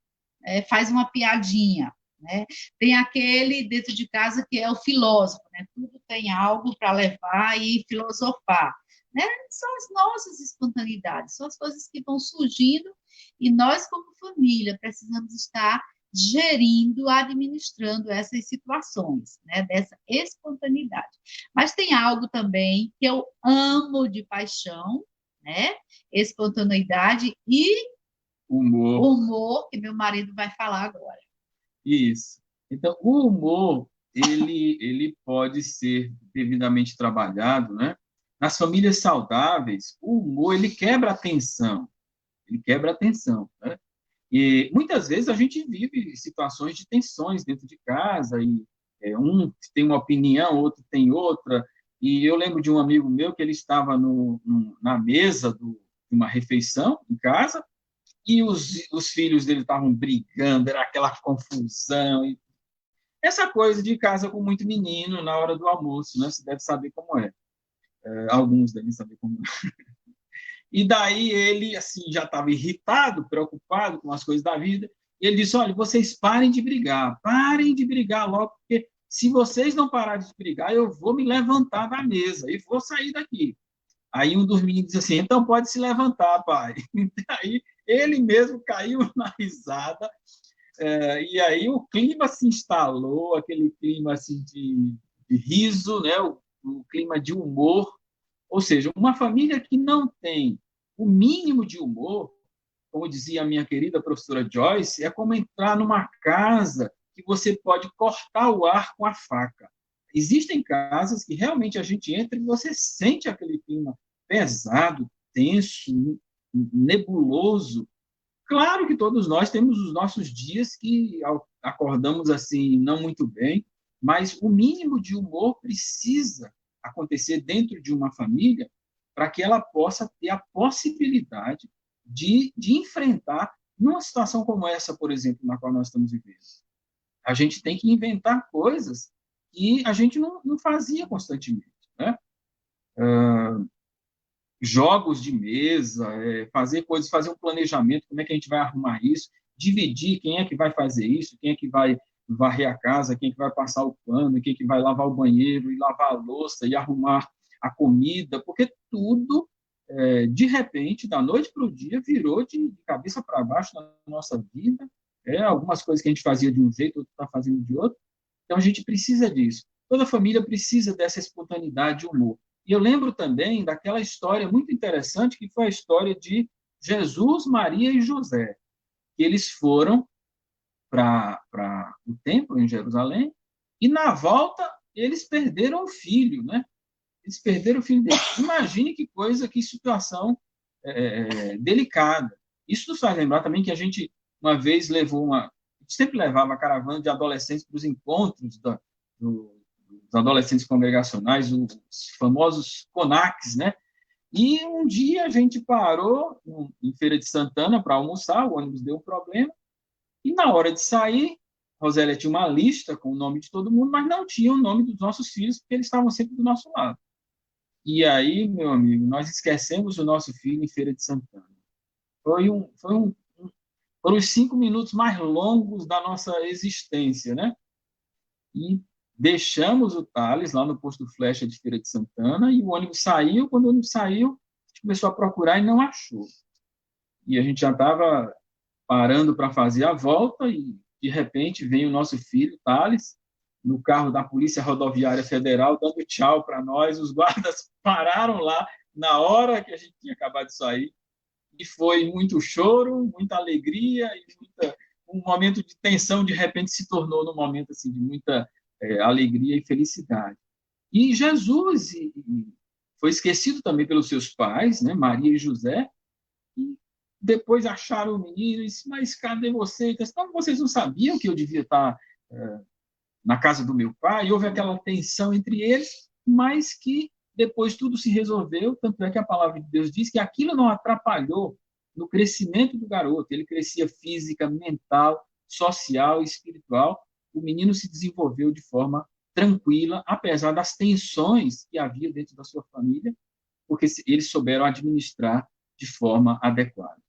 faz uma piadinha, né? Tem aquele dentro de casa que é o filósofo, né? Tudo tem algo para levar e filosofar. Né? São as nossas espontaneidades, são as coisas que vão surgindo e nós, como família, precisamos estar gerindo, administrando essas situações, né? Dessa espontaneidade. Mas tem algo também que eu amo de paixão, né? Espontaneidade e humor, que meu marido vai falar agora. Isso. Então, o humor, ele pode ser devidamente trabalhado, né? Nas famílias saudáveis, o humor, ele quebra a tensão. Ele quebra a tensão, né? E muitas vezes a gente vive situações de tensões dentro de casa, e um tem uma opinião, outro tem outra. E eu lembro de um amigo meu que ele estava na mesa de uma refeição em casa, e os filhos dele estavam brigando, era aquela confusão. E essa coisa de casa com muito menino na hora do almoço, né? Você deve saber como é. Alguns devem saber como é. E daí ele assim já estava irritado, preocupado com as coisas da vida, e ele disse: olha, vocês parem de brigar logo, porque se vocês não pararem de brigar, eu vou me levantar da mesa e vou sair daqui. Aí um dos meninos disse assim: então pode se levantar, pai. Aí ele mesmo caiu na risada, e aí o clima se instalou, aquele clima assim de riso, né? O clima de humor. Ou seja, uma família que não tem o mínimo de humor, como dizia a minha querida professora Joyce, é como entrar numa casa que você pode cortar o ar com a faca. Existem casas que realmente a gente entra e você sente aquele clima pesado, tenso, nebuloso. Claro que todos nós temos os nossos dias que acordamos assim não muito bem, mas o mínimo de humor precisa acontecer dentro de uma família para que ela possa ter a possibilidade de enfrentar numa situação como essa, por exemplo, na qual nós estamos vivendo. A gente tem que inventar coisas que a gente não fazia constantemente, né? Jogos de mesa, fazer coisas, fazer um planejamento, como é que a gente vai arrumar isso, dividir quem é que vai fazer isso, quem é que vai varrer a casa, quem é que vai passar o pano, quem é que vai lavar o banheiro, e lavar a louça, e arrumar a comida, porque tudo de repente, da noite para o dia, virou de cabeça para baixo na nossa vida. Algumas coisas que a gente fazia de um jeito, outro está fazendo de outro. Então, a gente precisa disso. Toda família precisa dessa espontaneidade e humor. E eu lembro também daquela história muito interessante, que foi a história de Jesus, Maria e José. Que eles foram para o templo em Jerusalém, e na volta eles perderam o filho, né? Eles perderam o filho deles. Imagine que coisa, que situação delicada. Isso nos faz lembrar também que a gente, uma vez, sempre levava a caravana de adolescentes para os encontros dos adolescentes congregacionais, os famosos CONACs, né? E um dia a gente parou em Feira de Santana para almoçar, o ônibus deu um problema, e na hora de sair, Rosélia tinha uma lista com o nome de todo mundo, mas não tinha o nome dos nossos filhos, porque eles estavam sempre do nosso lado. E aí, meu amigo, nós esquecemos o nosso filho em Feira de Santana. Foram os 5 minutos mais longos da nossa existência, né? E deixamos o Thales lá no posto Flecha de Feira de Santana, e o ônibus saiu. Quando o ônibus saiu, a gente começou a procurar e não achou. E a gente já estava parando para fazer a volta, e de repente vem o nosso filho, Thales, no carro da Polícia Rodoviária Federal, dando tchau para nós. Os guardas pararam lá na hora que a gente tinha acabado de sair, e foi muito choro, muita alegria, e um momento de tensão, de repente, se tornou num momento assim, de muita alegria e felicidade. E Jesus foi esquecido também pelos seus pais, né, Maria e José, e depois acharam o menino e disse: mas cadê vocês? Então, vocês não sabiam que eu devia estar na casa do meu pai? E houve aquela tensão entre eles, mas que depois tudo se resolveu, tanto é que a palavra de Deus diz que aquilo não atrapalhou no crescimento do garoto. Ele crescia física, mental, social e espiritual. O menino se desenvolveu de forma tranquila, apesar das tensões que havia dentro da sua família, porque eles souberam administrar de forma adequada.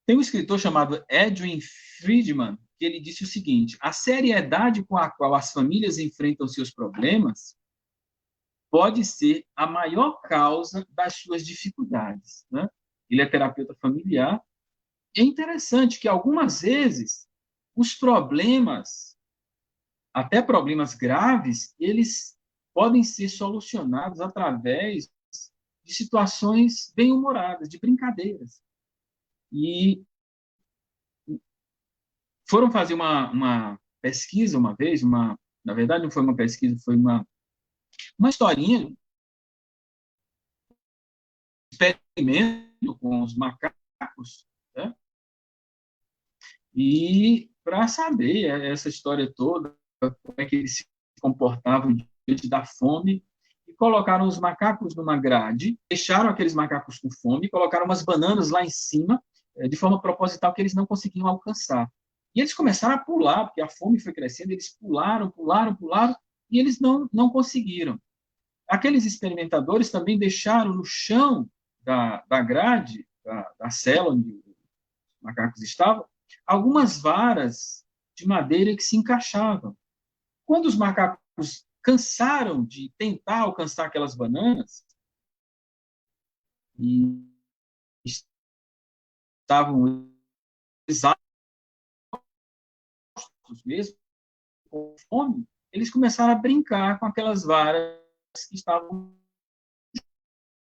Tem um escritor chamado Edwin Friedman, que ele disse o seguinte: a seriedade com a qual as famílias enfrentam seus problemas pode ser a maior causa das suas dificuldades, né? Ele é terapeuta familiar. É interessante que algumas vezes os problemas, até problemas graves, eles podem ser solucionados através de situações bem-humoradas, de brincadeiras. E foram fazer uma pesquisa uma vez, na verdade não foi uma pesquisa, foi uma historinha, um experimento com os macacos, né? E para saber essa história toda, como é que eles se comportavam diante da fome, e colocaram os macacos numa grade, deixaram aqueles macacos com fome, colocaram umas bananas lá em cima, de forma proposital, que eles não conseguiam alcançar. E eles começaram a pular, porque a fome foi crescendo, eles pularam, e eles não conseguiram. Aqueles experimentadores também deixaram no chão da grade, da cela onde os macacos estavam, algumas varas de madeira que se encaixavam. Quando os macacos cansaram de tentar alcançar aquelas bananas, e estavam exaustos mesmo, com fome, eles começaram a brincar com aquelas varas que estavam no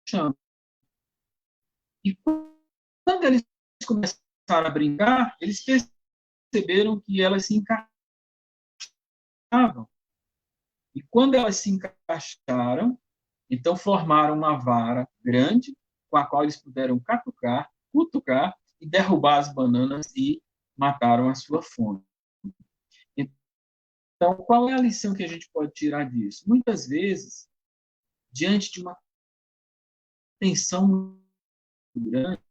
chão. E quando eles começaram a brincar, eles perceberam que elas se encaixavam. E quando elas se encaixaram, então formaram uma vara grande com a qual eles puderam cutucar e derrubar as bananas e mataram a sua fome. Então, qual é a lição que a gente pode tirar disso? Muitas vezes, diante de uma tensão muito grande,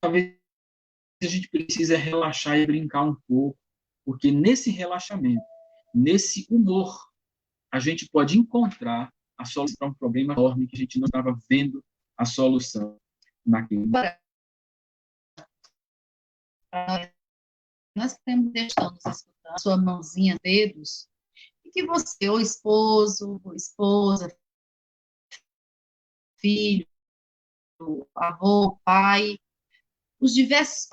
talvez a gente precise relaxar e brincar um pouco, porque nesse relaxamento, nesse humor, a gente pode encontrar a solução para um problema enorme que a gente não estava vendo a solução naquele. nós queremos deixar nos escutando, sua mãozinha, dedos, e que você, ou esposo, ou esposa, filho, avô, pai, os diversos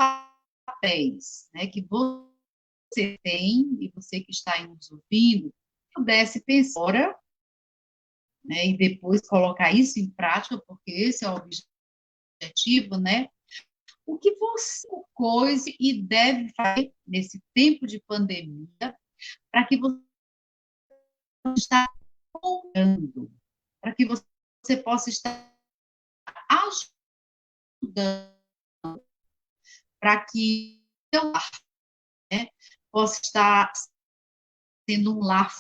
papéis, né, que você tem, e você que está aí nos ouvindo, pudesse pensar, né, e depois colocar isso em prática, porque esse é o objetivo, né? O que você coisa e deve fazer nesse tempo de pandemia para que você está ajudando, para que você possa estar ajudando, para que seu lar, né, possa estar sendo um lar,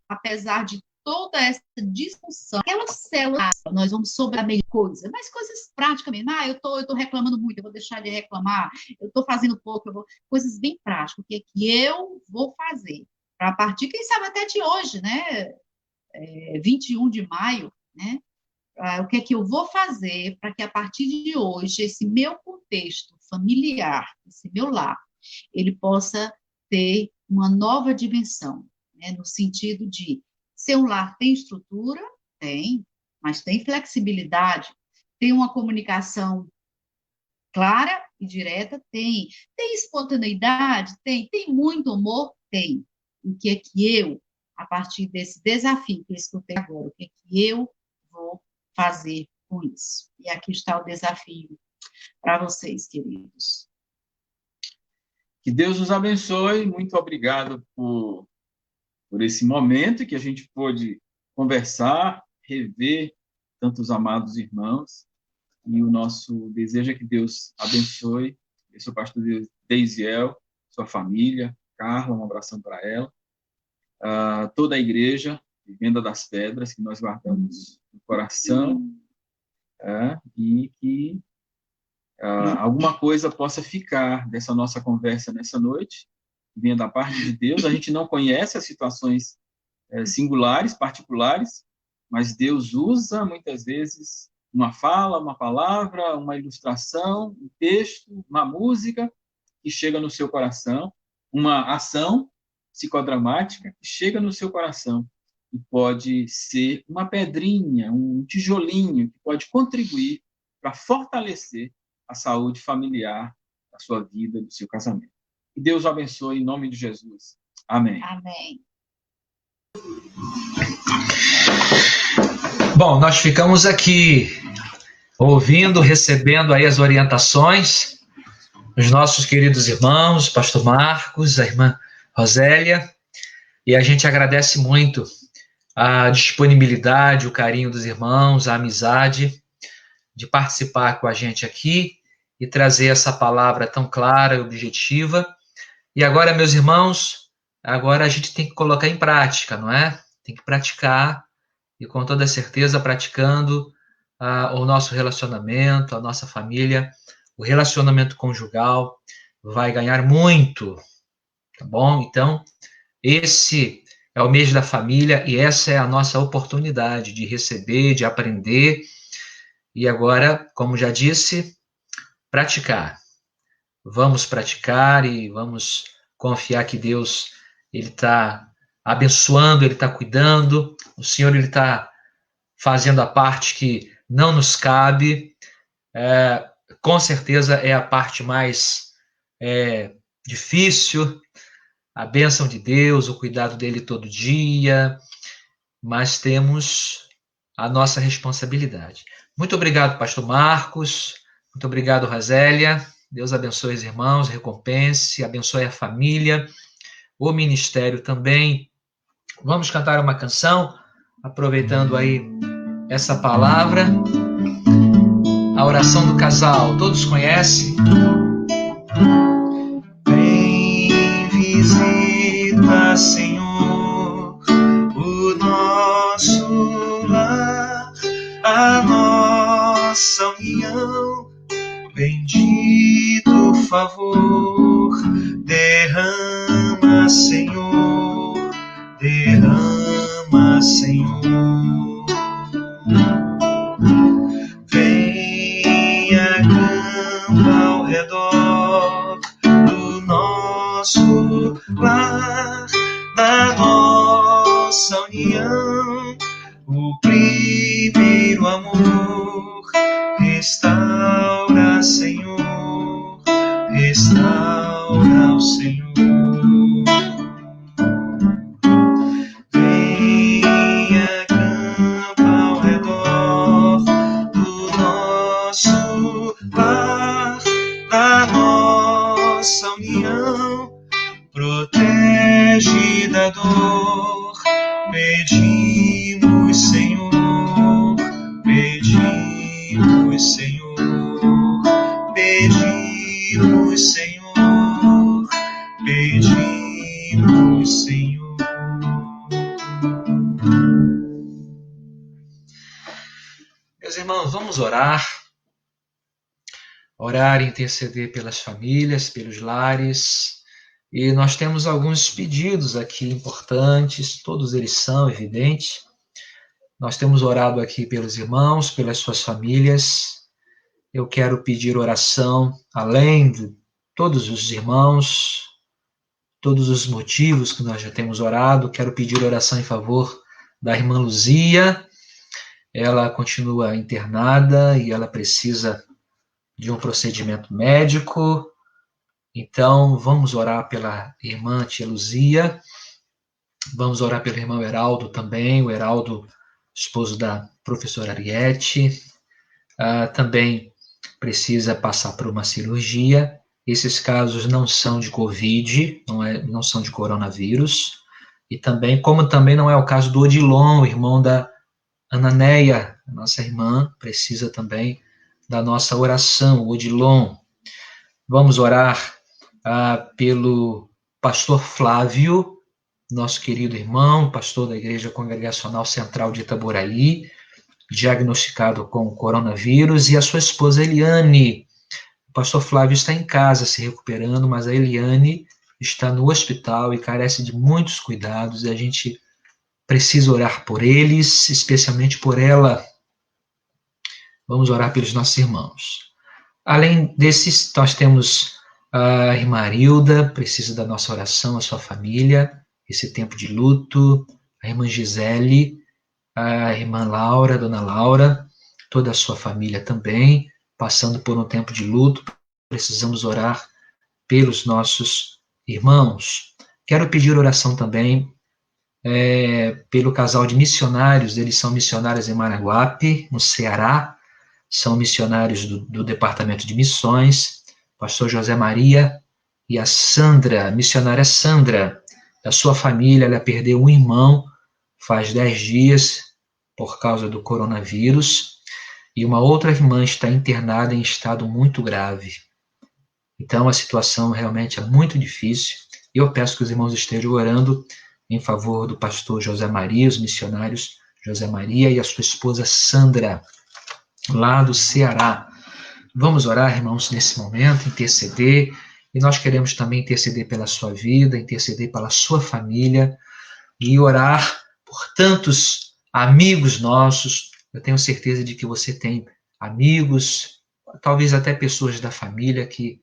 apesar de toda essa discussão, aquelas células, nós vamos sobre a mesma coisa, mas coisas praticamente, eu tô reclamando muito, eu vou deixar de reclamar, eu tô fazendo pouco, coisas bem práticas, o que é que eu vou fazer, para a partir, quem sabe até de hoje, né, 21 de maio, né, o que é que eu vou fazer para que a partir de hoje, esse meu contexto familiar, esse meu lar, ele possa ter uma nova dimensão, né, no sentido de ser um lar tem estrutura? Tem, mas tem flexibilidade, tem uma comunicação clara e direta? Tem espontaneidade? Tem muito amor? Tem. O que é que eu, a partir desse desafio que eu escutei agora, o que é que eu vou fazer com isso? E aqui está o desafio para vocês, queridos. Que Deus nos abençoe. Muito obrigado por esse momento que a gente pôde conversar, rever tantos amados irmãos. E o nosso desejo é que Deus abençoe. Eu sou o pastor Deisiel, sua família, Carla, um abração para ela. Toda a igreja, Vivenda das Pedras, que nós guardamos no coração. E que alguma coisa possa ficar dessa nossa conversa nessa noite, venha da parte de Deus. A gente não conhece as situações singulares, particulares, mas Deus usa muitas vezes uma fala, uma palavra, uma ilustração, um texto, uma música que chega no seu coração, uma ação psicodramática que chega no seu coração e pode ser uma pedrinha, um tijolinho que pode contribuir para fortalecer a saúde familiar da sua vida, do seu casamento. Que Deus o abençoe em nome de Jesus. Amém. Amém. Bom, nós ficamos aqui ouvindo, recebendo aí as orientações dos nossos queridos irmãos, pastor Marcos, a irmã Rosélia, e a gente agradece muito a disponibilidade, o carinho dos irmãos, a amizade de participar com a gente aqui e trazer essa palavra tão clara e objetiva. E agora, meus irmãos, agora a gente tem que colocar em prática, não é? Tem que praticar, e com toda certeza, praticando o nosso relacionamento, a nossa família, o relacionamento conjugal vai ganhar muito, tá bom? Então, esse é o mês da família e essa é a nossa oportunidade de receber, de aprender. E agora, como já disse, praticar. Vamos praticar e vamos confiar que Deus ele está abençoando, ele está cuidando, o Senhor ele está fazendo a parte que não nos cabe. Com certeza é a parte mais difícil, a bênção de Deus, o cuidado dele todo dia, mas temos a nossa responsabilidade. Muito obrigado, pastor Marcos, muito obrigado, Rosélia. Deus abençoe os irmãos, recompense, abençoe a família, o ministério também. Vamos cantar uma canção, aproveitando aí essa palavra. A oração do casal, todos conhecem? Vem, visita, Senhor, o nosso lar, a nossa união. Bendito favor, derrama, Senhor, derrama, Senhor. Vem, acampa ao redor do nosso Senhor, restaura o Senhor. Vem, acampa ao redor do nosso lar, da nossa união, protege da dor. Pedimos, Senhor, pedimos, Senhor, pedimos, Senhor, pedimos, Senhor. Meus irmãos, vamos orar. Orar e interceder pelas famílias, pelos lares. E nós temos alguns pedidos aqui importantes, todos eles são evidentes. Nós temos orado aqui pelos irmãos, pelas suas famílias. Eu quero pedir oração, além de todos os irmãos, todos os motivos que nós já temos orado. Quero pedir oração em favor da irmã Luzia. Ela continua internada e ela precisa de um procedimento médico. Então, vamos orar pela irmã tia Luzia, vamos orar pelo irmão Heraldo também, o Heraldo, esposo da professora Ariete, também precisa passar por uma cirurgia. Esses casos não são de Covid, não são de coronavírus, e também, como também não é o caso do Odilon, o irmão da Ananeia, a nossa irmã, precisa também da nossa oração, o Odilon. Vamos orar pelo pastor Flávio, nosso querido irmão, pastor da Igreja Congregacional Central de Itaboraí, diagnosticado com coronavírus, e a sua esposa Eliane. O pastor Flávio está em casa se recuperando, mas a Eliane está no hospital e carece de muitos cuidados, e a gente precisa orar por eles, especialmente por ela. Vamos orar pelos nossos irmãos. Além desses, nós temos a irmã Arilda, precisa da nossa oração, a sua família, esse tempo de luto, a irmã Gisele, a irmã Laura, dona Laura, toda a sua família também, passando por um tempo de luto. Precisamos orar pelos nossos irmãos. Quero pedir oração também pelo casal de missionários. Eles são missionários em Maraguape, no Ceará, são missionários do Departamento de Missões, pastor José Maria e a Sandra, missionária Sandra, da sua família. Ela perdeu um irmão faz 10 dias por causa do coronavírus, e uma outra irmã está internada em estado muito grave. Então a situação realmente é muito difícil, e eu peço que os irmãos estejam orando em favor do pastor José Maria, os missionários José Maria e a sua esposa Sandra, lá do Ceará. Vamos orar, irmãos, nesse momento, interceder, e nós queremos também interceder pela sua vida, interceder pela sua família, e orar por tantos amigos nossos. Eu tenho certeza de que você tem amigos, talvez até pessoas da família que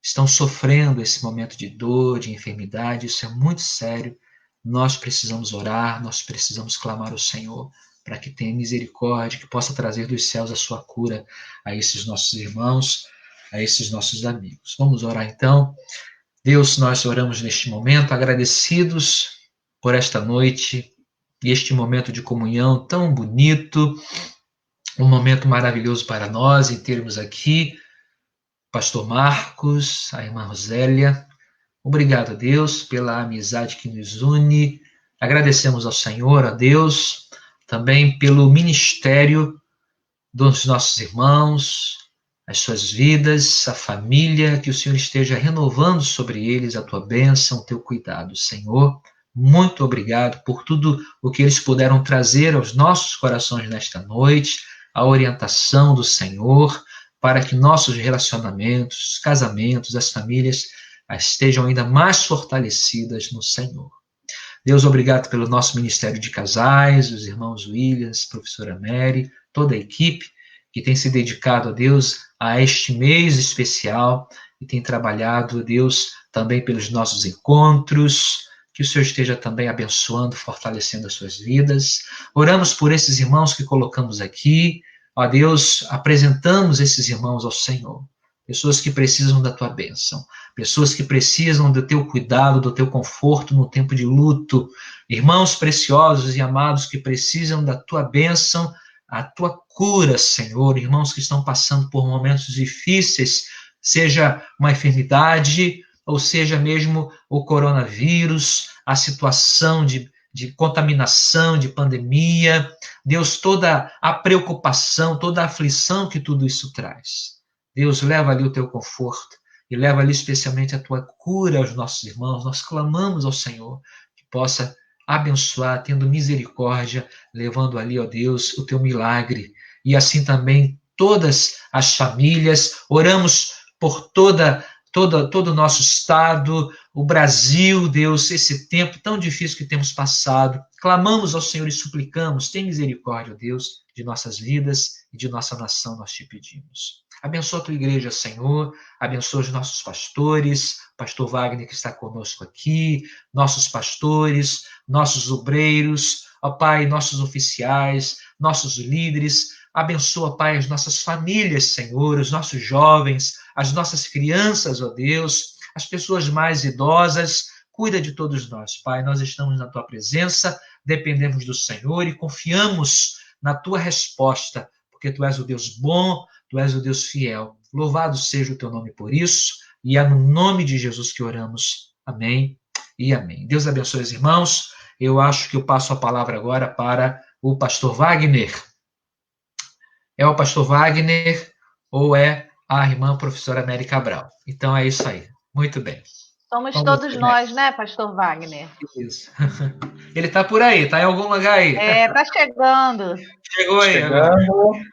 estão sofrendo esse momento de dor, de enfermidade. Isso é muito sério. Nós precisamos orar, nós precisamos clamar ao Senhor para que tenha misericórdia, que possa trazer dos céus a sua cura a esses nossos irmãos, a esses nossos amigos. Vamos orar então. Deus, nós oramos neste momento, agradecidos por esta noite e este momento de comunhão tão bonito, um momento maravilhoso para nós em termos aqui, pastor Marcos, a irmã Rosélia. Obrigado, Deus, pela amizade que nos une. Agradecemos ao Senhor, a Deus, também pelo ministério dos nossos irmãos, as suas vidas, a família, que o Senhor esteja renovando sobre eles a tua bênção, o teu cuidado. Senhor, muito obrigado por tudo o que eles puderam trazer aos nossos corações nesta noite, a orientação do Senhor, para que nossos relacionamentos, casamentos, as famílias estejam ainda mais fortalecidas no Senhor. Deus, obrigado pelo nosso ministério de casais, os irmãos Williams, professora Mary, toda a equipe que tem se dedicado a Deus a este mês especial e tem trabalhado, a Deus, também pelos nossos encontros. Que o Senhor esteja também abençoando, fortalecendo as suas vidas. Oramos por esses irmãos que colocamos aqui, ó Deus, apresentamos esses irmãos ao Senhor. Pessoas que precisam da tua bênção, pessoas que precisam do teu cuidado, do teu conforto no tempo de luto, irmãos preciosos e amados que precisam da tua bênção, a tua cura, Senhor, irmãos que estão passando por momentos difíceis, seja uma enfermidade, ou seja mesmo o coronavírus, a situação de contaminação, de pandemia, Deus, toda a preocupação, toda a aflição que tudo isso traz. Deus, leva ali o teu conforto e leva ali especialmente a tua cura aos nossos irmãos. Nós clamamos ao Senhor que possa abençoar, tendo misericórdia, levando ali, ó Deus, o teu milagre. E assim também todas as famílias, oramos por todo o nosso estado, o Brasil, Deus, esse tempo tão difícil que temos passado. Clamamos ao Senhor e suplicamos, tem misericórdia, ó Deus, de nossas vidas e de nossa nação, nós te pedimos. Abençoa a tua igreja, Senhor, abençoa os nossos pastores, pastor Wagner que está conosco aqui, nossos pastores, nossos obreiros, ó Pai, nossos oficiais, nossos líderes, abençoa, Pai, as nossas famílias, Senhor, os nossos jovens, as nossas crianças, ó Deus, as pessoas mais idosas, cuida de todos nós, Pai, nós estamos na tua presença, dependemos do Senhor e confiamos na tua resposta, porque tu és o Deus bom, tu és o Deus fiel. Louvado seja o teu nome por isso, e é no nome de Jesus que oramos. Amém e amém. Deus abençoe os irmãos. Eu acho que eu passo a palavra agora para o pastor Wagner. É o pastor Wagner ou é a irmã professora Mary Cabral? Então é isso aí. Muito bem. Somos todos nós, né, pastor Wagner? Isso. Ele está por aí, está em algum lugar aí. Está chegando. Chegou aí. Chegando.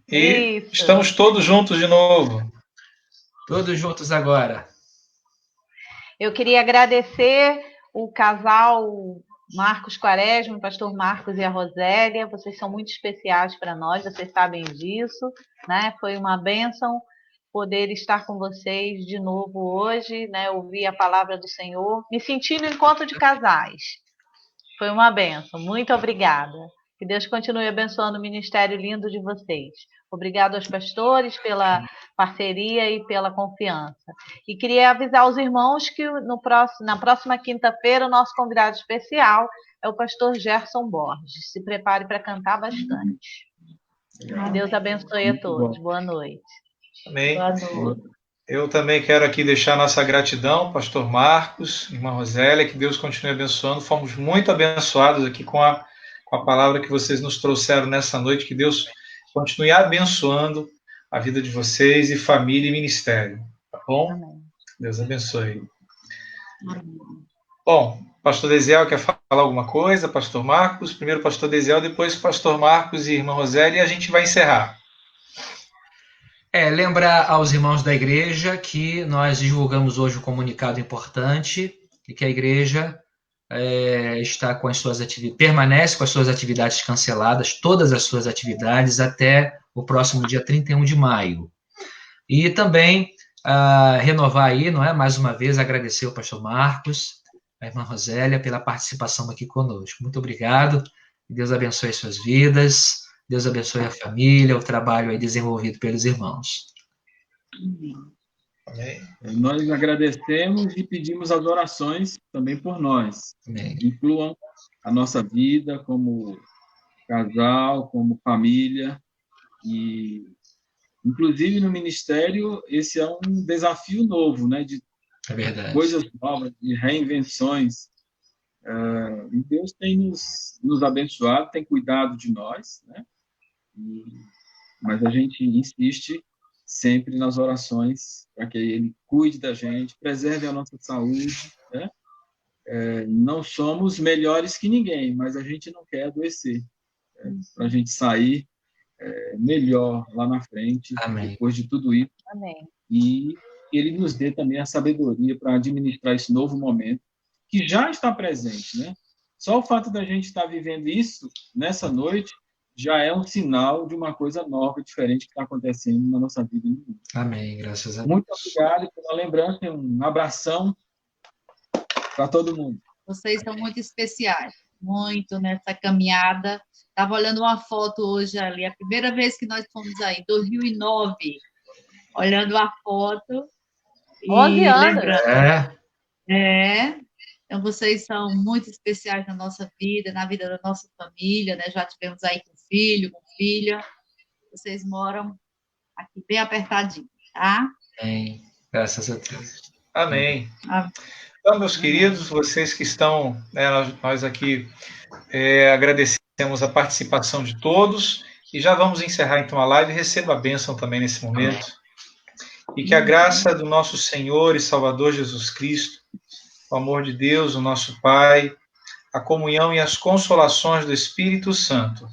E Isso. estamos todos juntos de novo. Todos juntos agora. Eu queria agradecer o casal Marcos Quaresma, o pastor Marcos e a Rosélia. Vocês são muito especiais para nós, vocês sabem disso, né? Foi uma bênção poder estar com vocês de novo hoje, né? Ouvir a palavra do Senhor, me senti no encontro de casais. Foi uma bênção. Muito obrigada. Que Deus continue abençoando o ministério lindo de vocês. Obrigado aos pastores pela parceria e pela confiança. E queria avisar os irmãos que na próxima quinta-feira o nosso convidado especial é o pastor Gerson Borges. Se prepare para cantar bastante. Que Deus abençoe a todos. Boa noite. Amém. Boa noite. Eu também quero aqui deixar nossa gratidão, pastor Marcos, irmã Rosélia, que Deus continue abençoando. Fomos muito abençoados aqui com a palavra que vocês nos trouxeram nessa noite. Que Deus continue abençoando a vida de vocês e família e ministério. Tá bom? Amém. Deus abençoe. Amém. Bom, pastor Desiel quer falar alguma coisa? Pastor Marcos, primeiro pastor Desiel, depois pastor Marcos e irmã Rosélia, e a gente vai encerrar. Lembrar aos irmãos da igreja que nós divulgamos hoje um comunicado importante e que a igreja está com as suas atividades, permanece com as suas atividades canceladas, todas as suas atividades até o próximo dia 31 de maio. E também renovar aí, não é? Mais uma vez, agradecer ao pastor Marcos, a irmã Rosélia, pela participação aqui conosco. Muito obrigado. Deus abençoe as suas vidas. Deus abençoe a família, o trabalho aí desenvolvido pelos irmãos. Amém. Nós agradecemos e pedimos as orações também por nós. Amém. Incluam a nossa vida como casal, como família. E, inclusive, no ministério, esse é um desafio novo, né? De É verdade. coisas novas, de reinvenções. E Deus tem nos abençoado, tem cuidado de nós, né? Mas a gente insiste sempre nas orações para que Ele cuide da gente, preserve a nossa saúde, né? Não somos melhores que ninguém, mas a gente não quer adoecer, para a gente sair melhor lá na frente, Amém. depois de tudo isso. Amém. E Ele nos dê também a sabedoria para administrar esse novo momento, que já está presente, né? Só o fato da gente estar vivendo isso nessa noite já é um sinal de uma coisa nova, diferente que está acontecendo na nossa vida. Amém, graças a Deus. Muito obrigado pela lembrança, um abração para todo mundo. Vocês são muito especiais. muito nessa caminhada. Estava olhando uma foto hoje ali, a primeira vez que nós fomos aí, 2009, olhando a foto 11 e anos. lembrando. É, Então, vocês são muito especiais na nossa vida, na vida da nossa família, né? Já tivemos aí com filho, com filha. Vocês moram aqui bem apertadinho, tá? bem, graças a Deus. Amém. Ah, Então, meus queridos, vocês que estão, né, nós aqui agradecemos a participação de todos e já vamos encerrar então a live. Receba a bênção também nesse momento. E que a graça do nosso Senhor e Salvador Jesus Cristo, o amor de Deus, o nosso Pai, a comunhão e as consolações do Espírito Santo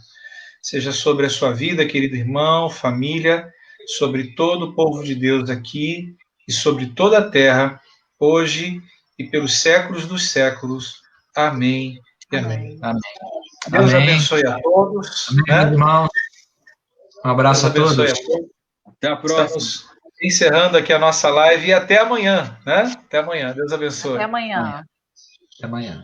seja sobre a sua vida, querido irmão, família, sobre todo o povo de Deus aqui e sobre toda a terra, hoje e pelos séculos dos séculos. Amém e amém. Amém. Deus Amém. abençoe a todos. Amém, Né? meus irmãos. Um abraço Deus a abençoe todos. a todos. Até a próxima. Estamos encerrando aqui a nossa live e até amanhã, né? Até amanhã. Deus abençoe. Até amanhã. Até amanhã.